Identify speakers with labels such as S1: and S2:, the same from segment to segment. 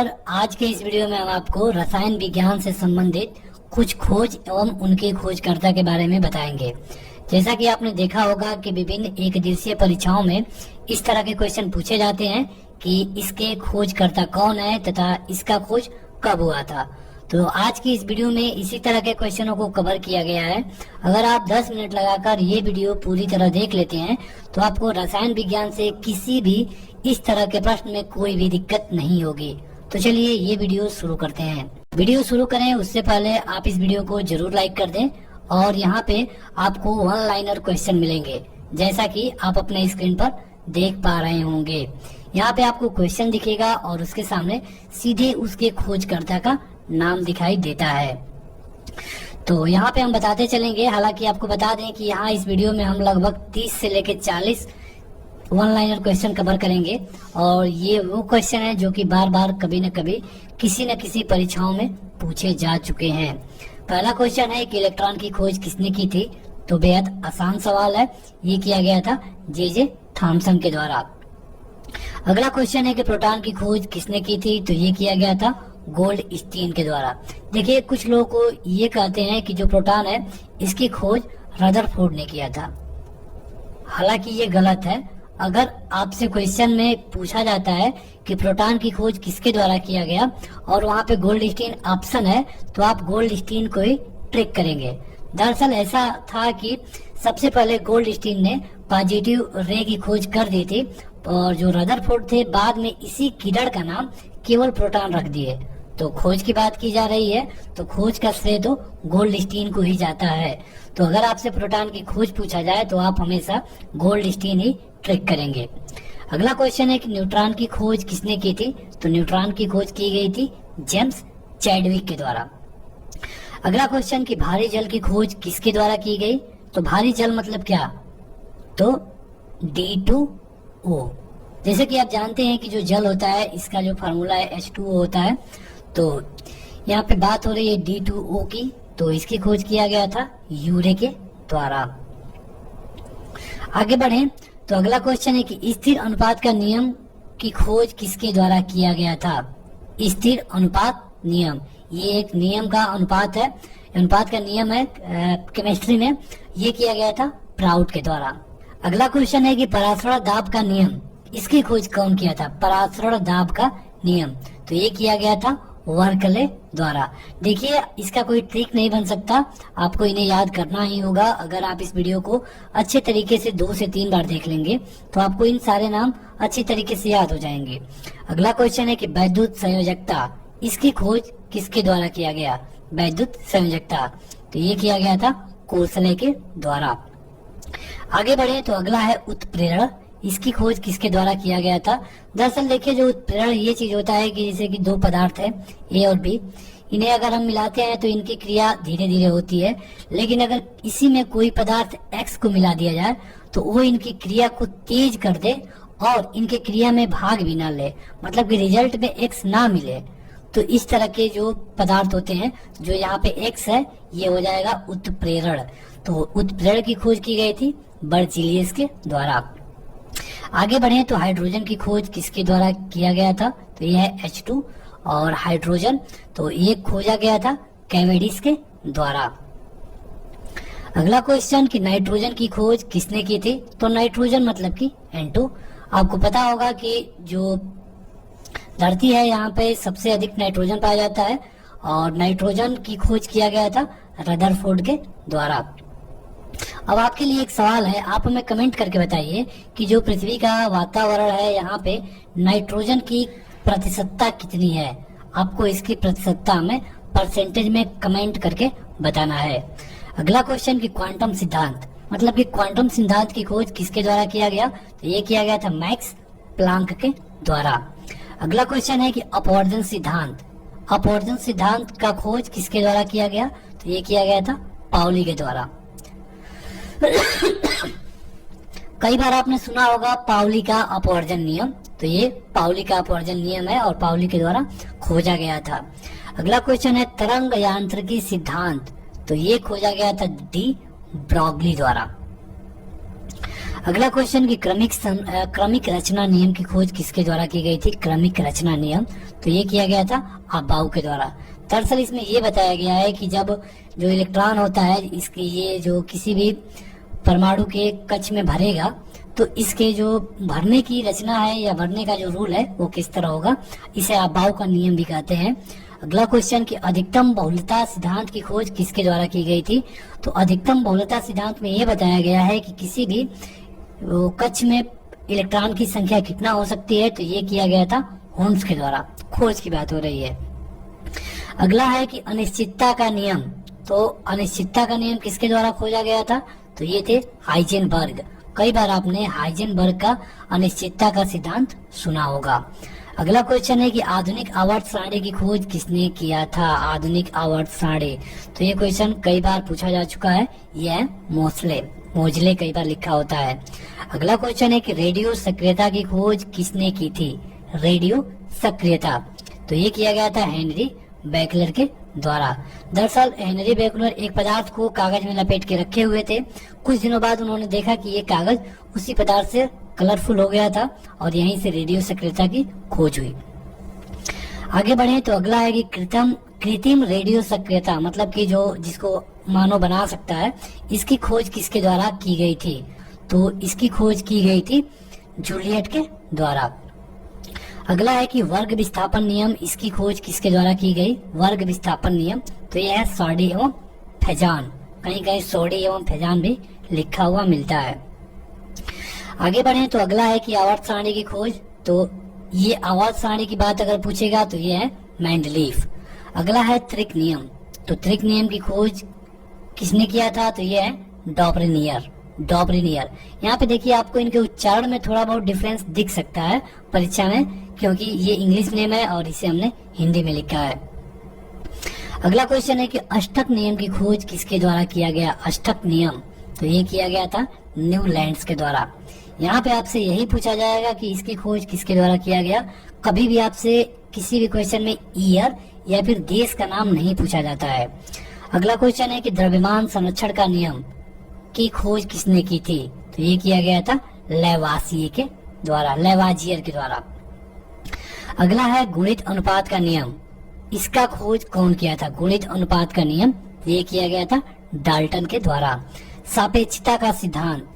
S1: नमस्कार। आज के इस वीडियो में हम आपको रसायन विज्ञान से संबंधित कुछ खोज एवं उनके खोजकर्ता के बारे में बताएंगे। जैसा कि आपने देखा होगा कि विभिन्न एक दिवसीय परीक्षाओं में इस तरह के क्वेश्चन पूछे जाते हैं कि इसके खोजकर्ता कौन है तथा इसका खोज कब हुआ था। तो आज की इस वीडियो में इसी तरह के क्वेश्चनों को कवर किया गया है। अगर आप 10 मिनट लगाकर ये वीडियो पूरी तरह देख लेते हैं तो आपको रसायन विज्ञान से किसी भी इस तरह के प्रश्न में कोई भी दिक्कत नहीं होगी। तो चलिए ये वीडियो शुरू करते हैं। वीडियो शुरू करें उससे पहले आप इस वीडियो को जरूर लाइक कर दें और यहाँ पे आपको वन लाइनर क्वेश्चन मिलेंगे, जैसा कि आप अपने स्क्रीन पर देख पा रहे होंगे। यहाँ पे आपको क्वेश्चन दिखेगा और उसके सामने सीधे उसके खोजकर्ता का नाम दिखाई देता है। तो यहाँ पे हम बताते चलेंगे। हालांकि आपको बता दें कि यहाँ इस वीडियो में हम लगभग 30 से लेकर 40 वन लाइनर क्वेश्चन कवर करेंगे और ये वो क्वेश्चन है जो कि बार बार कभी न कभी किसी न किसी परीक्षाओं में पूछे जा चुके हैं। पहला क्वेश्चन है कि इलेक्ट्रॉन की खोज किसने की थी। तो बेहद आसान सवाल है, ये किया गया था जे थॉमसन के द्वारा। अगला क्वेश्चन है कि प्रोटॉन की खोज किसने की थी। तो ये किया गया था गोल्डस्टीन के द्वारा। देखिए, कुछ लोगों को ये कहते हैं कि जो प्रोटॉन है इसकी खोज रदरफोर्ड ने किया था। हालांकि ये गलत है। अगर आपसे क्वेश्चन में पूछा जाता है कि प्रोटॉन की खोज किसके द्वारा किया गया और वहाँ पे गोल्डस्टीन ऑप्शन है तो आप गोल्डस्टीन को ही ट्रिक करेंगे। दरअसल ऐसा था कि सबसे पहले गोल्डस्टीन ने पॉजिटिव रे की खोज कर दी थी और जो रदरफोर्ड थे बाद में इसी किरण का नाम केवल प्रोटॉन रख दिए। तो खोज की बात की जा रही है तो खोज का श्रेय तो गोल्डस्टीन को ही जाता है। तो अगर आपसे प्रोटॉन की खोज पूछा जाए तो आप हमेशा गोल्डस्टीन ही ट्रिक करेंगे। अगला क्वेश्चन है कि न्यूट्रॉन की खोज किसने की थी। तो न्यूट्रॉन की खोज की गई थी जेम्स चैडविक के द्वारा। अगला क्वेश्चन कि भारी जल की खोज किसके द्वारा की गई। तो भारी जल मतलब क्या, तो D2O। जैसे कि आप जानते हैं कि जो जल होता है इसका जो फार्मूला है H2O होता है। तो यहाँ पे बात हो रही है D2O की, तो इसकी खोज किया गया था यूरे के द्वारा। आगे बढ़े तो अगला क्वेश्चन है कि स्थिर अनुपात का नियम की खोज किसके द्वारा किया गया था। स्थिर अनुपात नियम, ये एक नियम का अनुपात है, अनुपात का नियम है केमिस्ट्री में, ये किया गया था प्राउड के द्वारा। अगला क्वेश्चन है कि परासरण दाब का नियम, इसकी खोज कौन किया था। परासरण दाब का नियम, तो ये किया गया था वर्कले द्वारा। देखिए, इसका कोई ट्रिक नहीं बन सकता, आपको इन्हें याद करना ही होगा। अगर आप इस वीडियो को अच्छे तरीके से 2 से 3 बार देख लेंगे तो आपको इन सारे नाम अच्छी तरीके से याद हो जाएंगे। अगला क्वेश्चन है कि वैद्युत संयोजकता, इसकी खोज किसके द्वारा किया गया। वैद्युत संयोजकता, तो ये किया गया था कोर्सले के द्वारा। आगे बढ़े तो अगला है उत्प्रेरण, इसकी खोज किसके द्वारा किया गया था। दरअसल देखिए, जो उत्प्रेरण ये चीज होता है कि जैसे कि 2 पदार्थ है A और B, इन्हें अगर हम मिलाते हैं तो इनकी क्रिया धीरे धीरे होती है, लेकिन अगर इसी में कोई पदार्थ X को मिला दिया जाए तो वो इनकी क्रिया को तेज कर दे और इनके क्रिया में भाग भी ना ले, मतलब कि रिजल्ट में X ना मिले। तो इस तरह के जो पदार्थ होते हैं, जो यहाँ पे X है, ये हो जाएगा उत्प्रेरण। तो उत्प्रेरण की खोज की गई थी बर्जीलियस के द्वारा। आगे बढ़े तो हाइड्रोजन की खोज किसके द्वारा किया गया था। तो यह है H2 और हाइड्रोजन, तो ये खोजा गया था कैवेडिस के द्वारा। अगला क्वेश्चन कि नाइट्रोजन की खोज किसने की थी। तो नाइट्रोजन मतलब कि N2। आपको पता होगा कि जो धरती है यहाँ पे सबसे अधिक नाइट्रोजन पाया जाता है और नाइट्रोजन की खोज किया गया था रदरफोर्ड के द्वारा। अब आपके लिए एक सवाल है, आप हमें कमेंट करके बताइए कि जो पृथ्वी का वातावरण है यहाँ पे नाइट्रोजन की प्रतिशतता कितनी है। आपको इसकी प्रतिशतता में परसेंटेज में कमेंट करके बताना है। अगला क्वेश्चन कि क्वांटम सिद्धांत, मतलब कि क्वांटम सिद्धांत की खोज किसके द्वारा किया गया। तो ये किया गया था मैक्स प्लांक के द्वारा। अगला क्वेश्चन है कि अपवर्जन सिद्धांत, अपवर्जन सिद्धांत का खोज किसके द्वारा किया गया। तो ये किया गया था पाउली के द्वारा। कई बार आपने सुना होगा पाउली का अपवर्जन नियम, तो ये पाउली का अपवर्जन नियम है और पाउली के द्वारा खोजा गया था। अगला क्वेश्चन है तरंग यांत्रिकी सिद्धांत, तो ये खोजा गया था डी ब्रॉगली द्वारा। अगला क्वेश्चन की क्रमिक रचना नियम की खोज किसके द्वारा की गई थी? क्रमिक रचना नियम, तो ये किया गया था अबाउ के द्वारा। दरअसल इसमें ये बताया गया है कि जब जो इलेक्ट्रॉन होता है इसके ये जो किसी भी परमाणु के कक्ष में भरेगा तो इसके जो भरने की रचना है या भरने का जो रूल है वो किस तरह होगा, इसे अबाउ का नियम भी कहते हैं। अगला क्वेश्चन की अधिकतम बहुलता सिद्धांत की खोज किसके द्वारा की गई थी? तो अधिकतम बहुलता सिद्धांत में ये बताया गया है कि किसी भी कक्ष में इलेक्ट्रॉन की संख्या कितना हो सकती है, तो ये किया गया था होम्स के द्वारा। खोज की बात हो रही है। अगला है कि अनिश्चितता का नियम, तो अनिश्चितता का नियम किसके द्वारा खोजा गया था? तो ये थे हाइजेनबर्ग। कई बार आपने हाइजेनबर्ग का अनिश्चितता का सिद्धांत सुना होगा। अगला क्वेश्चन है कि आधुनिक आवर्त सारणी की खोज किसने किया था? आधुनिक आवर्त सारणी, तो ये क्वेश्चन कई बार पूछा जा चुका है, यह मोजले कई बार लिखा होता है। अगला क्वेश्चन है कि रेडियो सक्रियता की खोज किसने की थी? रेडियो सक्रियता, तो ये किया गया था हेनरी बेकलर के द्वारा। दरअसल हेनरी बेकलर एक पदार्थ को कागज में लपेट के रखे हुए थे। कुछ दिनों बाद उन्होंने देखा कि ये कागज उसी पदार्थ से कलरफुल हो गया था और यहीं से रेडियो सक्रियता की खोज हुई। आगे बढ़े तो अगला है कि कृत्रिम रेडियो सक्रियता, मतलब कि जो जिसको मानव बना सकता है, इसकी खोज किसके द्वारा की गई थी? तो इसकी खोज की गई थी जूलियट के द्वारा। अगला है कि वर्ग विस्थापन नियम, इसकी खोज किसके द्वारा की गई? वर्ग विस्थापन नियम, तो यह है सॉडी एवं फेजान। कहीं कहीं सोडी एवं फेजान भी लिखा हुआ मिलता है। आगे बढ़े तो अगला है कि आवर्त सारणी की खोज, तो ये आवर्त सारणी की बात अगर पूछेगा तो ये है मेंडलीफ। अगला है त्रिक नियम, तो त्रिक नियम की खोज किसने किया था? तो ये है डॉबरिनियर। यहाँ पे देखिए आपको इनके उच्चारण में थोड़ा बहुत डिफरेंस दिख सकता है परीक्षा में, क्योंकि ये इंग्लिश नेम है और इसे हमने हिंदी में लिखा है। अगला क्वेश्चन है कि अष्टक नियम की खोज किसके द्वारा किया गया? अष्टक नियम, तो ये किया गया था न्यूलैंड्स के द्वारा। यहाँ पे आपसे यही पूछा जाएगा कि इसकी खोज किसके द्वारा किया गया। कभी भी आपसे किसी भी क्वेश्चन में ईयर या फिर देश का नाम नहीं पूछा जाता है। अगला क्वेश्चन है कि द्रव्यमान संरक्षण का नियम की खोज किसने की थी? तो ये किया गया था लेवाजियर के द्वारा। अगला है गुणित अनुपात का नियम, इसका खोज कौन किया था? गुणित अनुपात का नियम ये किया गया था डाल्टन के द्वारा। सापेक्षता का सिद्धांत,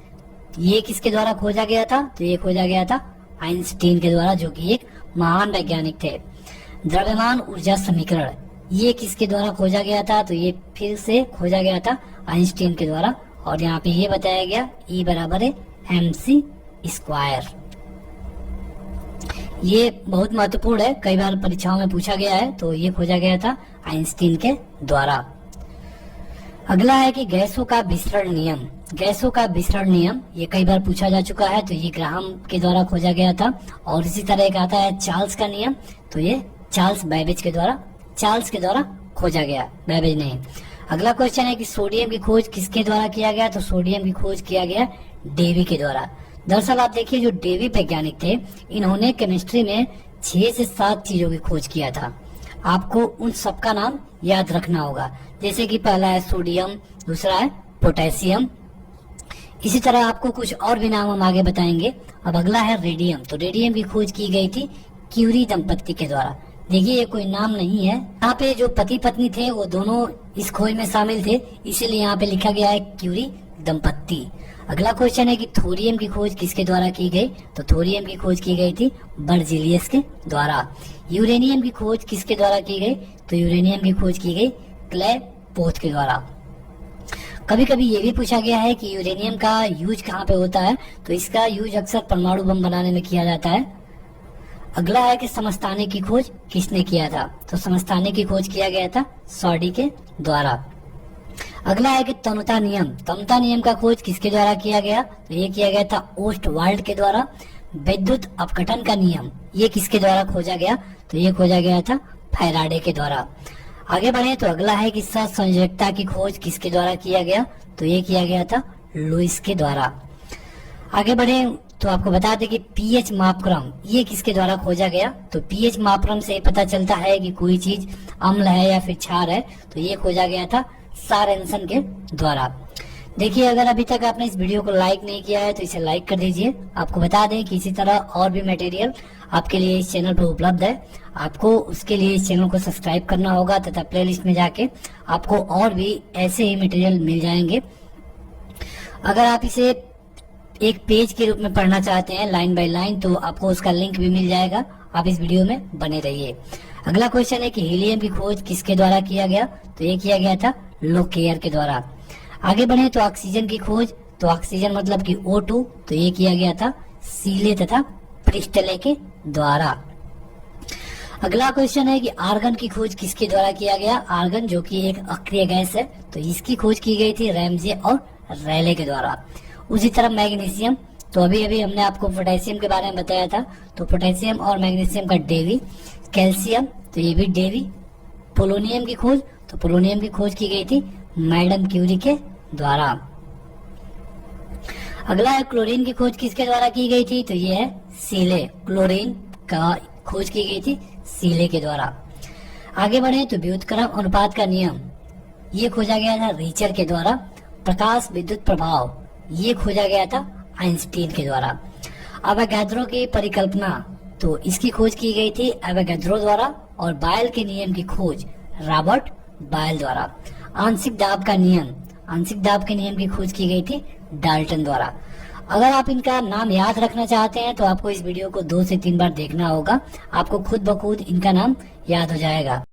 S1: ये किसके द्वारा खोजा गया था? तो ये खोजा गया था आइंस्टीन के द्वारा, जो कि एक महान वैज्ञानिक थे। द्रव्यमान ऊर्जा समीकरण, ये किसके द्वारा खोजा गया था? तो ये फिर से खोजा गया था आइंस्टीन के द्वारा, और यहाँ पे ये बताया गया E बराबर है mc²। ये बहुत महत्वपूर्ण है, कई बार परीक्षाओं में पूछा गया है, तो ये खोजा गया था आइंस्टीन के द्वारा। अगला है कि गैसों का विसरण नियम, ये कई बार पूछा जा चुका है, तो ये ग्राहम के द्वारा खोजा गया था। और इसी तरह एक आता है चार्ल्स का नियम, तो ये चार्ल्स के द्वारा खोजा गया, बैबेज नहीं। अगला क्वेश्चन है कि सोडियम की खोज किसके द्वारा किया गया? तो सोडियम की खोज किया गया डेवी के द्वारा। दरअसल आप देखिए जो डेवी वैज्ञानिक थे, इन्होंने केमिस्ट्री में 6 से 7 चीजों की खोज किया था। आपको उन सबका नाम याद रखना होगा, जैसे कि पहला है सोडियम, दूसरा है पोटेशियम, इसी तरह आपको कुछ और भी नाम हम आगे बताएंगे। अब अगला है रेडियम, तो रेडियम की खोज की गई थी क्यूरी दंपत्ति के द्वारा। देखिए ये कोई नाम नहीं है, यहाँ पे जो पति पत्नी थे वो दोनों इस खोज में शामिल थे, इसीलिए यहाँ पे लिखा गया है क्यूरी दंपत्ति। अगला क्वेश्चन है कि थोरियम की खोज किसके द्वारा की गई? तो थोरियम की खोज की गई थी बर्जिलियस के द्वारा। यूरेनियम की खोज किसके द्वारा की गई? तो यूरेनियम की खोज की गई क्लेपोथ के द्वारा। कभी कभी ये भी पूछा गया है कि यूरेनियम का यूज कहाँ पे होता है? तो इसका यूज अक्सर परमाणु बम बनाने में किया जाता है। अगला है कि समस्थानिक की खोज किसने किया था? तो समस्थानिक की खोज किया गया था सॉडी के द्वारा। अगला है कि तनुता नियम का खोज किसके द्वारा किया गया? तो ये किया गया था ओस्टवाल्ड के द्वारा। विद्युत अपघटन का नियम ये किसके द्वारा खोजा गया? तो ये खोजा गया था फैराडे के द्वारा। आगे बढ़े तो अगला है कि सहसंयोजकता की खोज किसके द्वारा किया गया? तो ये किया गया था लुईस के द्वारा। आगे बढ़े तो आपको बता दें कि पीएच मापक्रम ये किसके द्वारा खोजा गया? तो पीएच मापक्रम से पता चलता है कि कोई चीज अम्ल है या फिर क्षार है, तो ये खोजा गया था सारेंसन के द्वारा। देखिए, अगर अभी तक आपने इस वीडियो को लाइक नहीं किया है तो इसे लाइक कर दीजिए। आपको बता दें कि इसी तरह और भी मटेरियल आपके लिए इस चैनल पर उपलब्ध है। आपको उसके लिए इस चैनल को सब्सक्राइब करना होगा तथा प्लेलिस्ट में जाके आपको और भी ऐसे ही मटेरियल मिल जाएंगे। अगर आप इसे एक पेज के रूप में पढ़ना चाहते हैं लाइन बाय लाइन, तो आपको उसका लिंक भी मिल जाएगा। आप इस वीडियो में बने रहिए। अगला क्वेश्चन है कि हीलियम की खोज किसके द्वारा किया गया? तो ये किया गया था लोकेयर के द्वारा। आगे बढ़े तो ऑक्सीजन की खोज, तो ऑक्सीजन मतलब कि O2, तो ये किया गया था सीले तथा प्रिस्टले के द्वारा। अगला क्वेश्चन है कि आर्गन की खोज किसके द्वारा किया गया? आर्गन जो कि एक अक्रिय गैस है, तो इसकी खोज की गई थी रैमजे और रैले के द्वारा। उसी तरह मैग्नीशियम, तो अभी अभी हमने आपको पोटेशियम के बारे में बताया था, तो पोटेशियम और मैग्नीशियम का डेवी। कैल्शियम, तो ये भी डेवी। पोलोनियम की खोज, तो पोलोनियम की खोज की गई थी मैडम क्यूरी के द्वारा। अगला है क्लोरीन की खोज किसके द्वारा की गई थी? तो ये है सीले। क्लोरीन का खोज की गई थी सीले के द्वारा। आगे बढ़े तो व्युत्क्रम अनुपात का नियम, ये खोजा गया था रीचर के द्वारा। प्रकाश विद्युत प्रभाव, ये खोजा गया था आइंस्टीन के द्वारा। अवोगाद्रो की परिकल्पना, तो इसकी खोज की गई थी अवोगाद्रो द्वारा। और बायल के नियम की खोज रॉबर्ट बायल द्वारा। आंशिक दाब का नियम, आंशिक दाब के नियम की खोज की गई थी डाल्टन द्वारा। अगर आप इनका नाम याद रखना चाहते हैं तो आपको इस वीडियो को 2 से 3 बार देखना होगा। आपको खुद ब खुद इनका नाम याद हो जाएगा।